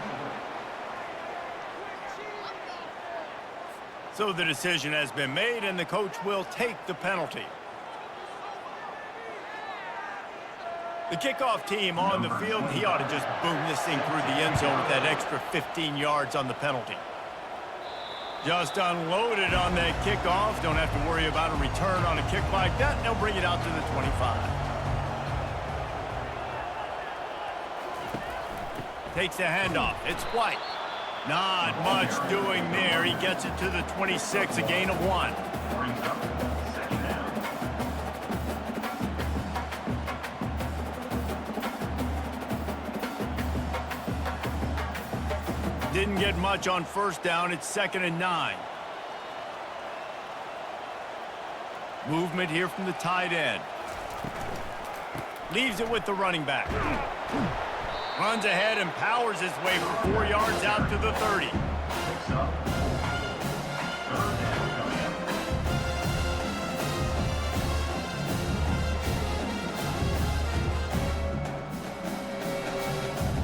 So the decision has been made, and the coach will take the penalty. The kickoff team on the field, he ought to just boom this thing through the end zone with that extra 15 yards on the penalty. Just unloaded on that kickoff. Don't have to worry about a return on a kick like that. They'll bring it out to the 25. Takes the handoff. It's White. Not much doing there. He gets it to the 26, a gain of 1. Didn't get much on 1st down. It's 2nd and 9. Movement here from the tight end. Leaves it with the running back. Runs ahead and powers his way for 4 yards out to the 30.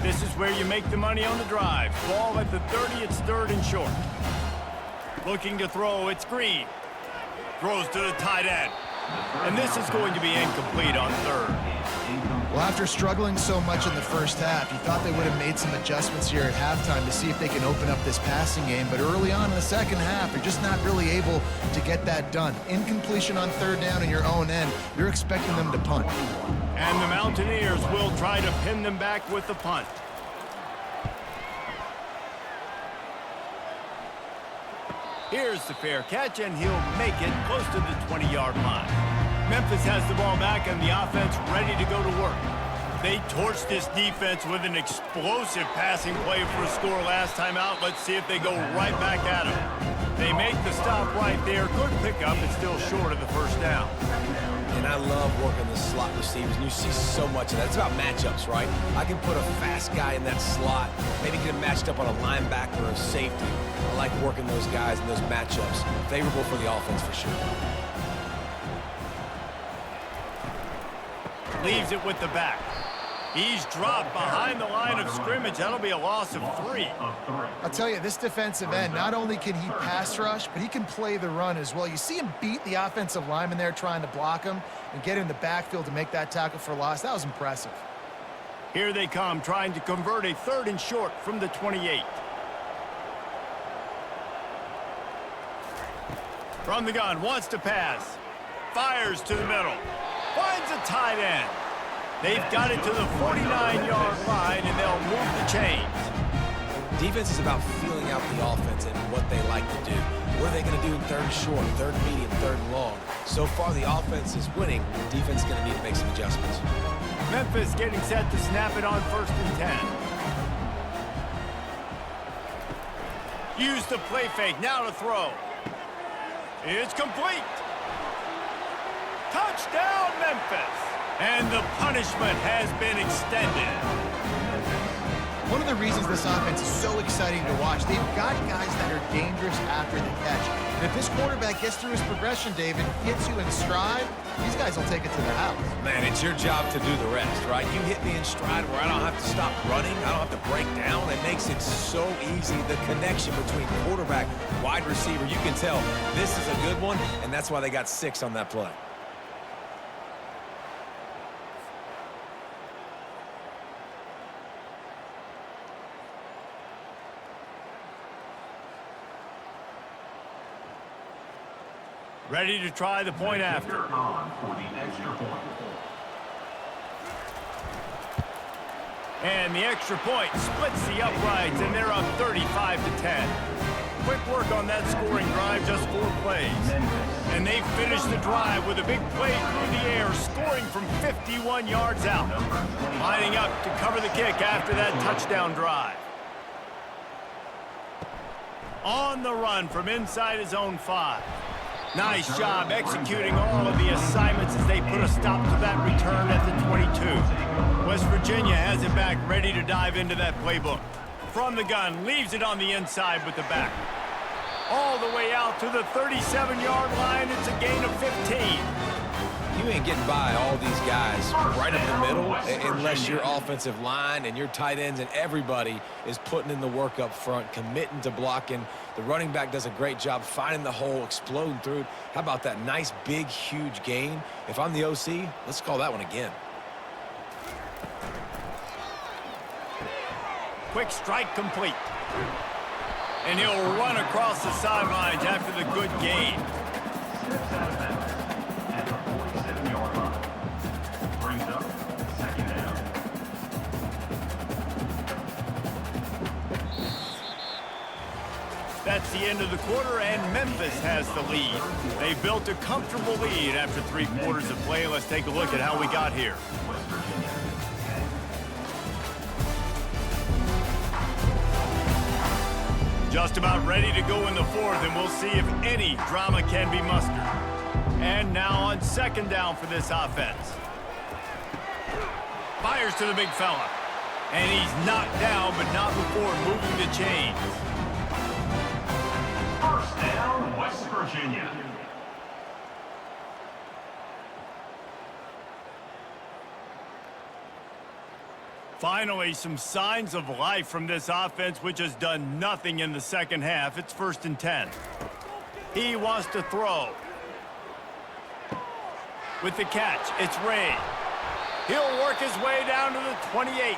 This is where you make the money on the drive. Ball at the 30, it's 3rd and short. Looking to throw, it's Green. Throws to the tight end. And this is going to be incomplete on 3rd. Well, after struggling so much in the 1st half, you thought they would have made some adjustments here at halftime to see if they can open up this passing game. But early on in the 2nd half, they're just not really able to get that done. Incompletion on 3rd down in your own end, you're expecting them to punt. And the Mountaineers will try to pin them back with the punt. Here's the fair catch, and he'll make it close to the 20-yard line. Memphis has the ball back, and the offense ready to go to work. They torched this defense with an explosive passing play for a score last time out. Let's see if they go right back at him. They make the stop right there. Good pickup, but still short of the first down. And I love working the slot receivers, and you see so much of that. It's about matchups, right? I can put a fast guy in that slot, maybe get him matched up on a linebacker or a safety. I like working those guys in those matchups. Favorable for the offense for sure. Leaves it with the back. He's dropped behind the line of scrimmage. That'll be a loss of 3. I'll tell you, this defensive end, not only can he pass rush, but he can play the run as well. You see him beat the offensive lineman there trying to block him and get in the backfield to make that tackle for loss. That was impressive. Here they come, trying to convert a 3rd and short from the 28. From the gun, wants to pass. Fires to the middle. Finds a tight end. They've got it to the 49-yard line, and they'll move the chains. Defense is about feeling out the offense and what they like to do. What are they going to do in 3rd and short, 3rd and medium, 3rd and long? So far, the offense is winning. Defense is going to need to make some adjustments. Memphis getting set to snap it on 1st and 10. Use the play fake, now to throw. It's complete. Touchdown, Memphis. And the punishment has been extended. One of the reasons this offense is so exciting to watch, they've got guys that are dangerous after the catch. And if this quarterback gets through his progression, David, hits you in stride, these guys will take it to the house. Man, it's your job to do the rest, right? You hit me in stride where I don't have to stop running. I don't have to break down. It makes it so easy. The connection between quarterback, wide receiver, you can tell this is a good one, and that's why they got 6 on that play. Ready to try the point after. And the extra point splits the uprights, and they're up 35-10. Quick work on that scoring drive, just 4 plays. And they finish the drive with a big play through the air, scoring from 51 yards out. Lining up to cover the kick after that touchdown drive. On the run from inside his own 5. Nice job executing all of the assignments as they put a stop to that return at the 22. West Virginia has it back, ready to dive into that playbook. From the gun, leaves it on the inside with the back. All the way out to the 37-yard line. It's a gain of 15. You ain't getting by all these guys right up the middle unless your offensive line and your tight ends and everybody is putting in the work up front, committing to blocking. The running back does a great job finding the hole, exploding through it. How about that nice, big, huge gain? If I'm the OC, let's call that one again. Quick strike complete. And he'll run across the sidelines after the good gain. That's the end of the quarter, and Memphis has the lead. They built a comfortable lead after 3 quarters of play. Let's take a look at how we got here. Just about ready to go in the 4th, and we'll see if any drama can be mustered. And now on 2nd down for this offense. Fires to the big fella. And he's knocked down, but not before moving the chains. First down, West Virginia. Finally, some signs of life from this offense, which has done nothing in the 2nd half. It's 1st and 10. He wants to throw. With the catch, it's Ray. He'll work his way down to the 28.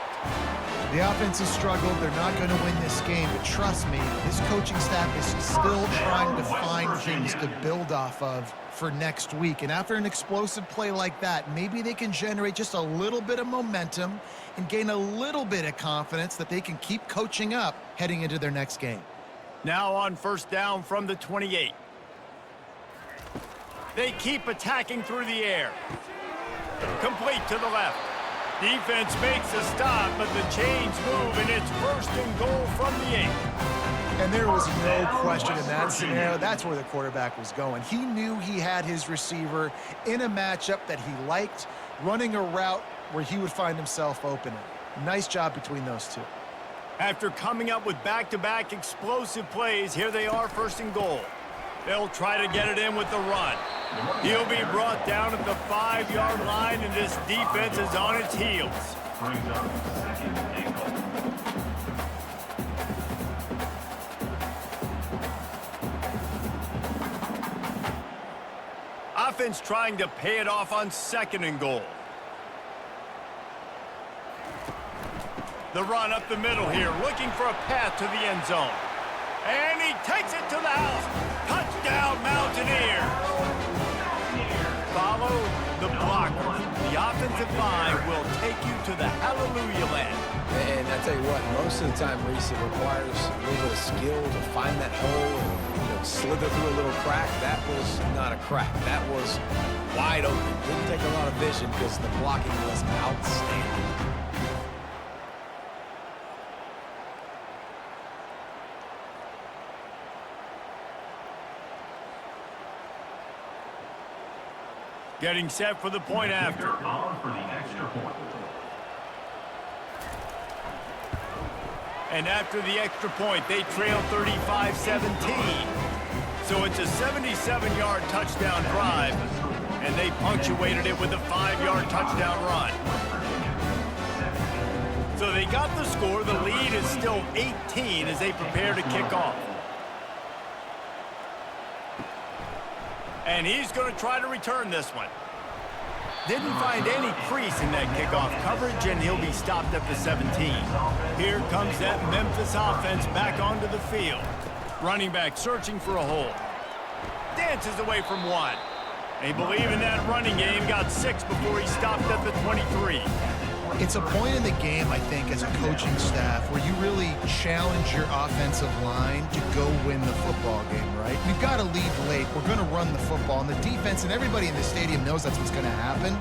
The offense has struggled. They're not going to win this game, but trust me, this coaching staff is still trying to find things to build off of for next week. And after an explosive play like that, maybe they can generate just a little bit of momentum and gain a little bit of confidence that they can keep coaching up heading into their next game. Now on 1st down from the 28. They keep attacking through the air. Complete to the left. Defense makes a stop, but the chains move, and it's 1st and goal from the 8. And there was no question in that scenario. That's where the quarterback was going. He knew he had his receiver in a matchup that he liked, running a route where he would find himself open. Nice job between those two. After coming up with back-to-back explosive plays, here they are 1st and goal. They'll try to get it in with the run. He'll be brought down at the 5-yard line, and this defense is on its heels. Brings up 2nd and goal. Offense trying to pay it off on 2nd and goal. The run up the middle here, looking for a path to the end zone. And he takes it to the house. Touchdown, Mountaineers. Follow the blocker. The offensive line will take you to the hallelujah land. And I tell you what, most of the time, Reese, it requires a little bit of skill to find that hole and slither through a little crack. That was not a crack. That was wide open. Didn't take a lot of vision because the blocking was outstanding. Getting set for the point after. On for the extra point. And after the extra point, they trail 35-17. So it's a 77-yard touchdown drive, and they punctuated it with a 5-yard touchdown run. So they got the score. The lead is still 18 as they prepare to kick off. And he's going to try to return this one. Didn't find any crease in that kickoff coverage, and he'll be stopped at the 17. Here comes that Memphis offense back onto the field. Running back searching for a hole. Dances away from one. They believe in that running game, got 6 before he stopped at the 23. It's a point in the game, I think, as a coaching staff where you really challenge your offensive line to go win the football game, right? We've got to lead late. We're going to run the football. And the defense and everybody in the stadium knows that's what's going to happen.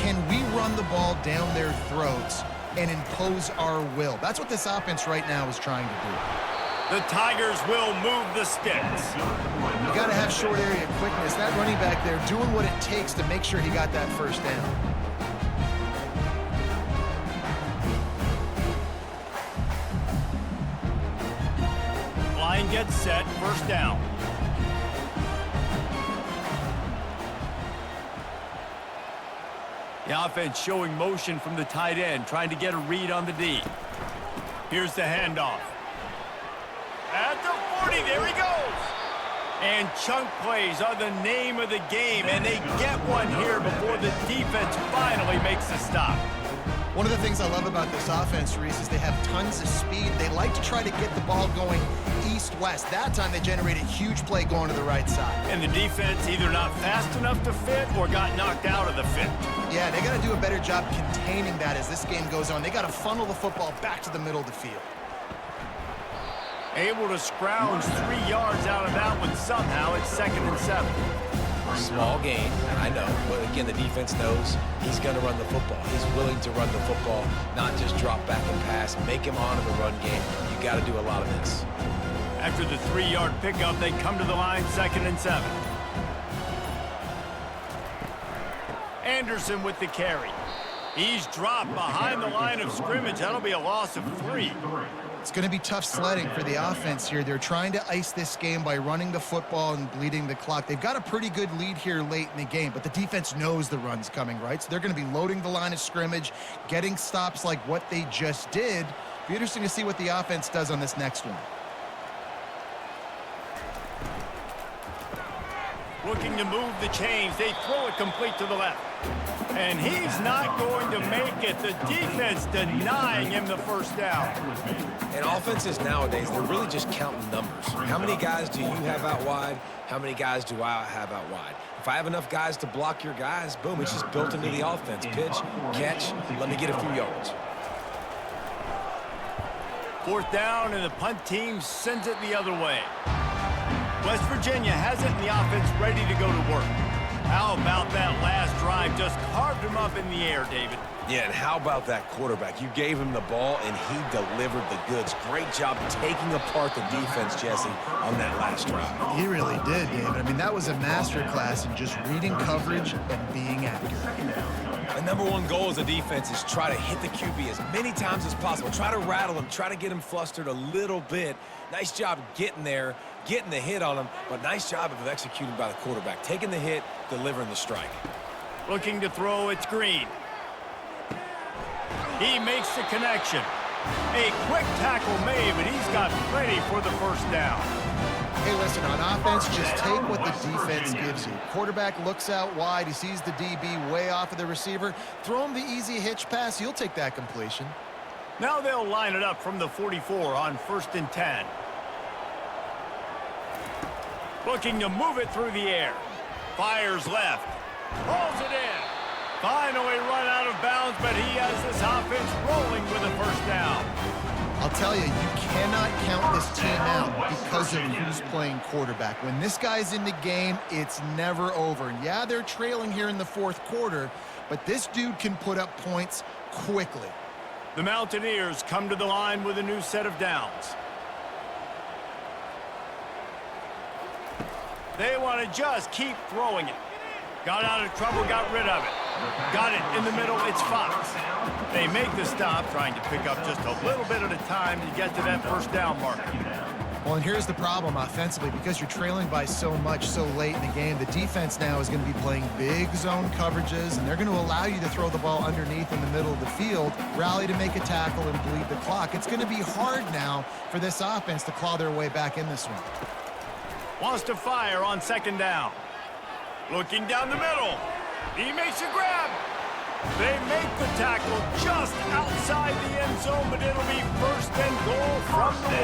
Can we run the ball down their throats and impose our will? That's what this offense right now is trying to do. The Tigers will move the sticks. You got to have short area quickness. That running back there doing what it takes to make sure he got that 1st down. Line gets set, 1st down. The offense showing motion from the tight end, trying to get a read on the D. Here's the handoff. At the 40, there he goes. And chunk plays are the name of the game, and they get one here before the defense finally makes a stop. One of the things I love about this offense, Reese, is they have tons of speed. They like to try to get the ball going east-west. That time they generated a huge play going to the right side. And the defense either not fast enough to fit or got knocked out of the fit. Yeah, they got to do a better job containing that as this game goes on. They got to funnel the football back to the middle of the field. Able to scrounge 3 yards out of that one somehow. It's 2nd and 7. Small gain, I know, but again, the defense knows he's going to run the football. He's willing to run the football, not just drop back and pass, make him honor the run game. You got to do a lot of this. After the 3-yard pickup, they come to the line, 2nd and 7. Anderson with the carry. He's dropped behind the line of scrimmage. That'll be a loss of 3. It's going to be tough sledding for the offense here. They're trying to ice this game by running the football and bleeding the clock. They've got a pretty good lead here late in the game, but the defense knows the run's coming, right? So they're going to be loading the line of scrimmage, getting stops like what they just did. Be interesting to see what the offense does on this next one. Looking to move the chains. They throw it complete to the left. And he's not going to make it. The defense denying him the 1st down. And offenses nowadays, they're really just counting numbers. How many guys do you have out wide? How many guys do I have out wide? If I have enough guys to block your guys, boom, it's just built into the offense. Pitch, catch, let me get a few yards. 4th down, and the punt team sends it the other way. West Virginia has it, and the offense ready to go to work. How about that last drive? Just carved him up in the air, David. Yeah, and how about that quarterback? You gave him the ball, and he delivered the goods. Great job taking apart the defense, Jesse, on that last drive. He really did, David. I mean, that was a masterclass in just reading coverage and being accurate. The number one goal as a defense is try to hit the QB as many times as possible. Try to rattle him. Try to get him flustered a little bit. Nice job getting there, getting the hit on him, but nice job of executing by the quarterback. Taking the hit, delivering the strike. Looking to throw, it's Green. He makes the connection. A quick tackle made, but he's got plenty for the first down. Hey, listen, on offense, just take what the defense gives you. Quarterback looks out wide. He sees the DB way off of the receiver. Throw him the easy hitch pass. You'll take that completion. Now they'll line it up from the 44 on 1st and 10. Looking to move it through the air. Fires left. Pulls it in. Finally run out of bounds, but he has this offense rolling with a first down. I'll tell you, you cannot count this team out because of who's playing quarterback. When this guy's in the game, it's never over. And yeah, they're trailing here in the 4th quarter, but this dude can put up points quickly. The Mountaineers come to the line with a new set of downs. They want to just keep throwing it. Got out of trouble, got rid of it. Got it in the middle, it's Fox. They make the stop, trying to pick up just a little bit at a time to get to that first down marker. Well, and here's the problem offensively. Because you're trailing by so much so late in the game, the defense now is going to be playing big zone coverages, and they're going to allow you to throw the ball underneath in the middle of the field, rally to make a tackle, and bleed the clock. It's going to be hard now for this offense to claw their way back in this one. Wants to fire on 2nd down. Looking down the middle. He makes a grab. They make the tackle just outside the end zone, but it'll be 1st and goal from the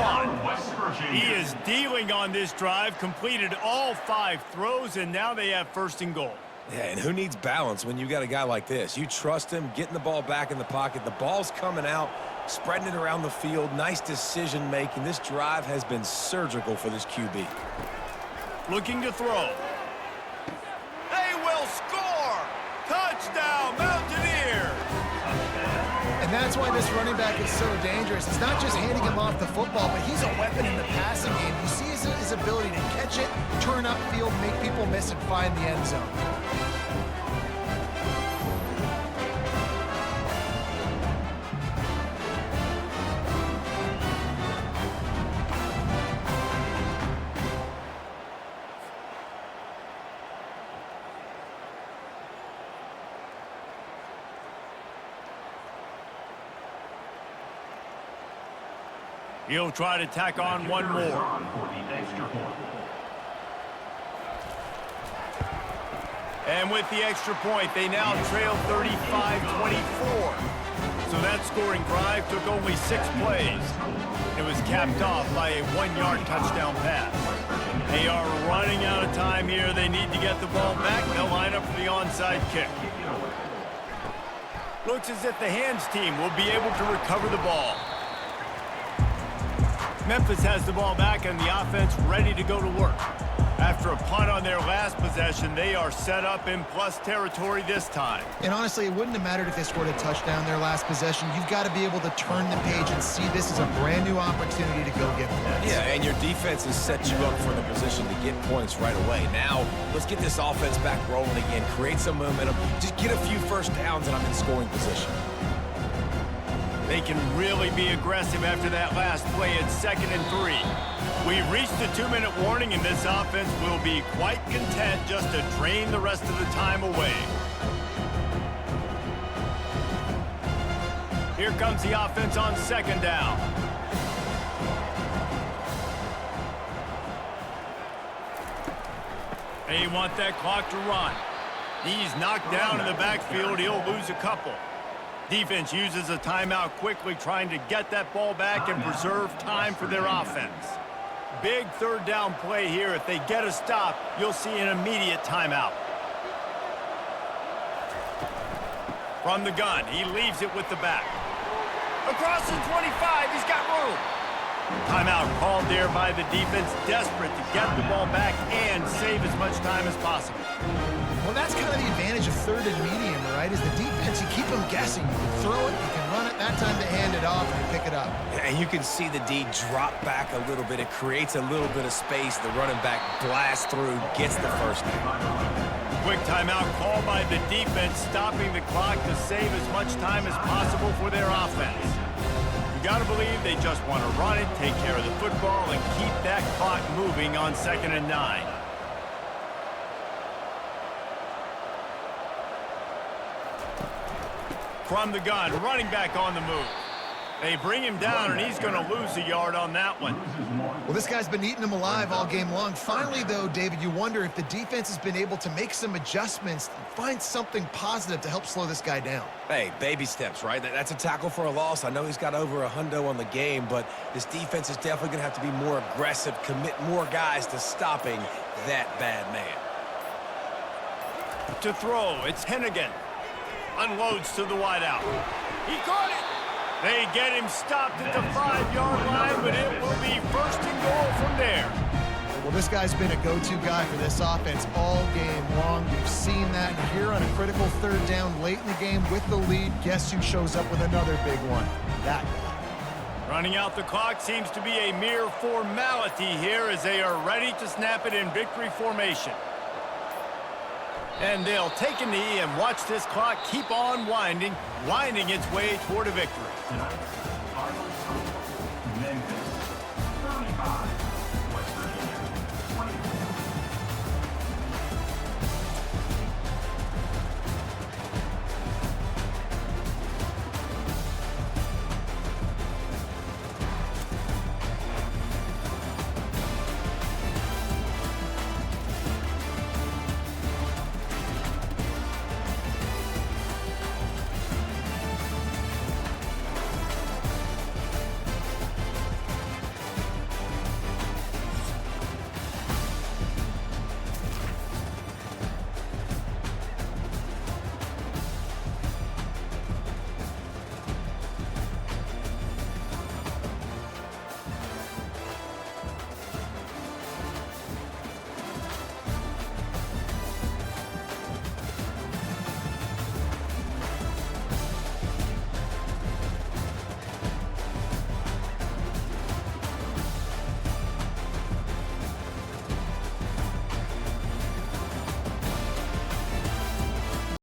1. He is dealing on this drive, completed all 5 throws, and now they have 1st and goal. Yeah, and who needs balance when you got a guy like this? You trust him, getting the ball back in the pocket. The ball's coming out, spreading it around the field. Nice decision-making. This drive has been surgical for this QB. Looking to throw. They will score! Touchdown, Mountaineers! And that's why this running back is so dangerous. It's not just handing him off the football, but he's a weapon in the passing game. You see his ability to catch it, turn upfield, make people miss, and find the end zone. He'll try to tack on one more. And with the extra point, they now trail 35-24. So that scoring drive took only 6 plays. It was capped off by a 1-yard touchdown pass. They are running out of time here. They need to get the ball back. They'll line up for the onside kick. Looks as if the hands team will be able to recover the ball. Memphis has the ball back and the offense ready to go to work. After a punt on their last possession, they are set up in plus territory this time. And honestly, it wouldn't have mattered if they scored a touchdown their last possession. You've got to be able to turn the page and see this as a brand new opportunity to go get points. Yeah, and your defense has set you up for the position to get points right away. Now, let's get this offense back rolling again, create some momentum, just get a few first downs, and I'm in scoring position. They can really be aggressive after that last play at 2nd and 3. We've reached the 2-minute warning, and this offense will be quite content just to drain the rest of the time away. Here comes the offense on 2nd down. They want that clock to run. He's knocked down in the backfield. He'll lose a couple. Defense uses a timeout quickly, trying to get that ball back and preserve time for their offense. Big 3rd down play here. If they get a stop, you'll see an immediate timeout. From the gun, he leaves it with the back. Across the 25, he's got room. Timeout called there by the defense, desperate to get the ball back and save as much time as possible. Well, that's kind of the advantage of third and medium, right? Is the defense, you keep them guessing. You can throw it, you can run it. That time they hand it off and you pick it up. And you can see the D drop back a little bit. It creates a little bit of space. The running back blasts through, gets the first down. Quick timeout called by the defense, stopping the clock to save as much time as possible for their offense. You got to believe they just want to run it, take care of the football, and keep that clock moving on 2nd and 9. From the gun, running back on the move. They bring him down, and he's going to lose a yard on that one. Well, this guy's been eating them alive all game long. Finally, though, David, you wonder if the defense has been able to make some adjustments and find something positive to help slow this guy down. Hey, baby steps, right? That's a tackle for a loss. I know he's got over a hundo on the game, but this defense is definitely going to have to be more aggressive, commit more guys to stopping that bad man. To throw, it's Hennigan. Unloads to the wideout. He caught it. They get him stopped at the 5-yard line, but it will be 1st and goal from there. Well, this guy's been a go-to guy for this offense all game long. We've seen that here on a critical 3rd down late in the game with the lead. Guess who shows up with another big one? That guy. Running out the clock seems to be a mere formality here as they are ready to snap it in victory formation. And they'll take a knee and watch this clock keep on winding its way toward a victory.